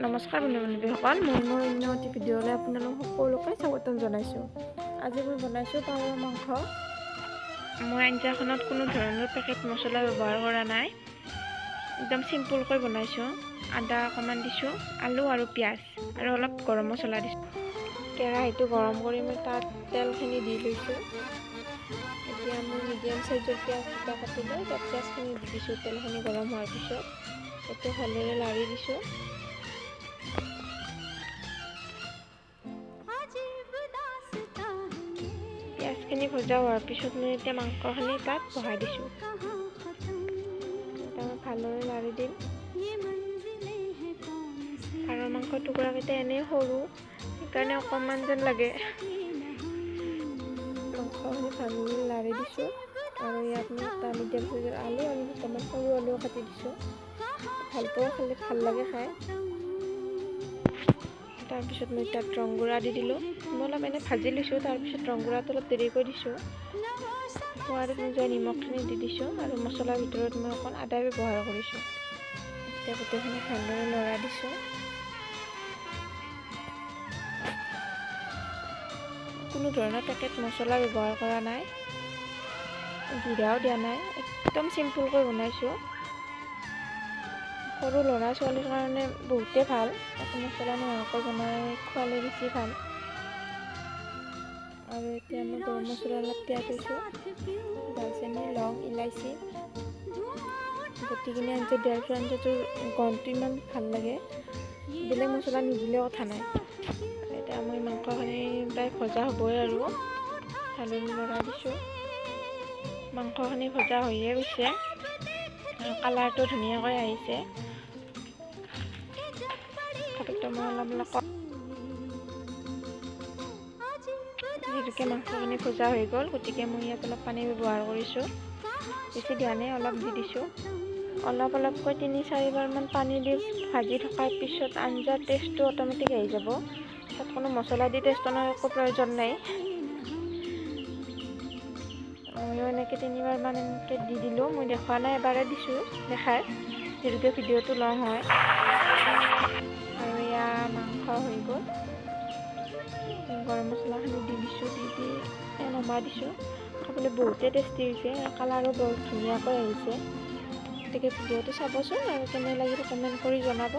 নমস্কাৰ বন্ধু-বান্ধৱীসকল, মই অন্য এটি ভিডিঅ'লৈ আপোনালোক সকলোকে স্বাগতম জনাইছোঁ। আজি মই বনাইছোঁ পাৰৰ মাংস। মই আঞ্জাখনত কোনো ধৰণৰ পেকেট মছলা ব্যৱহাৰ কৰা নাই, একদম চিম্পুলকৈ বনাইছোঁ। আদা অকণমান দিছোঁ, আলু আৰু পিঁয়াজ আৰু অলপ গৰম মছলা দিছোঁ। কেৰাহীটো গৰম কৰি মই তাত তেলখিনি দি লৈছোঁ। এতিয়া মই মিডিয়াম চাইজৰ পিঁয়াজ দুটা কাটি লৈ তাত পিঁয়াজখিনি দি দিছোঁ। তেলখিনি গৰম হোৱাৰ পিছত এতিয়া ভালদৰে লাৰি দিছোঁ। পিঁয়াজখিনি ভজা হোৱাৰ পিছত মই এতিয়া মাংসখিনি তাত বহাই দিছোঁ। এতিয়া মই ভালদৰে লাৰি দিম। পাৰৰ মাংসৰ টুকুৰাকেইটা এনেই সৰু, সেইকাৰণে অকণমান যেন লাগে। মাংসখিনি ভালদৰে লাৰি দিছোঁ আৰু ইয়াত মই এটা মিডিয়াম চাইজৰ আলু আৰু দুটামান সৰু আলুও কাটি দিছোঁ। ভাল পোৱা খালে ভাল লাগে খাই। তাৰপিছত মই তাত ৰং গুড়া দি দিলোঁ। মই অলপ এনেই ভাজি লৈছোঁ, তাৰপিছত ৰং গুড়াটো অলপ দেৰিকৈ দিছোঁ। সোৱাদ অনুযায়ী নিমখখিনি দি দিছোঁ আৰু মছলাৰ ভিতৰত মই অকণ আদা ব্যৱহাৰ কৰিছোঁ। এতিয়া গোটেইখিনি ভালদৰে লৰাই দিছোঁ। কোনো ধৰণৰ পেকেট মছলা ব্যৱহাৰ কৰা নাই, জিৰাও দিয়া নাই, একদম চিম্পুলকৈ বনাইছোঁ। সৰু ল'ৰা ছোৱালীৰ কাৰণে বহুতেই ভাল, একো মছলা নোহোৱাকৈ বনাই খোৱালে বেছি ভাল। আৰু এতিয়া মই গৰম মছলা অলপ তিয়াই থৈছোঁ, দালচেনি, লং, ইলাচি, গোটেইখিনি আঞ্জাত দিয়াৰ পিছত আঞ্জাটোৰ গন্ধটো ইমান ভাল লাগে, বেলেগ মছলা নিদিলেও কথা নাই। এতিয়া মই মাংসখিনি প্ৰায় ভজা হ'বই আৰু ভালদৰে লৰাই দিছোঁ। মাংসখিনি ভজা হৈয়ে গৈছে আৰু কালাৰটো ধুনীয়াকৈ আহিছে। মই অলপ যিহেতুকে মাংসখিনি ভজা হৈ গ'ল, গতিকে মই ইয়াত অলপ পানী ব্যৱহাৰ কৰিছোঁ। বেছি দিয়া নাই, অলপ দি দিছোঁ। অলপকৈ ৩-৪বাৰমান পানী দি ভাজি থকাৰ পিছত আঞ্জাৰ টেষ্টটো অট'মেটিক আহি যাব। তাত কোনো মছলা দি টেষ্ট অনাৰ একো প্ৰয়োজন নাই। ময়ো এনেকৈ ৩বাৰমান এনেকৈ দি দিলোঁ। মই দেখুওৱা নাই, এবাৰে দিছোঁ দেখাই, যিহেতুকে ভিডিঅ'টো লং হয়। আৰু এয়া মাংস হৈ গ'ল। গৰম মছলাখিনি দি দিছোঁ, দি নমাই দিছোঁ। খাবলৈ বহুতেই টেষ্টি হৈছে আৰু কালাৰো বৰ ধুনীয়াকৈ আহিছে। গতিকে ভিডিঅ'টো চাবচোন আৰু কেনে লাগিল কমেণ্ট কৰি জনাব।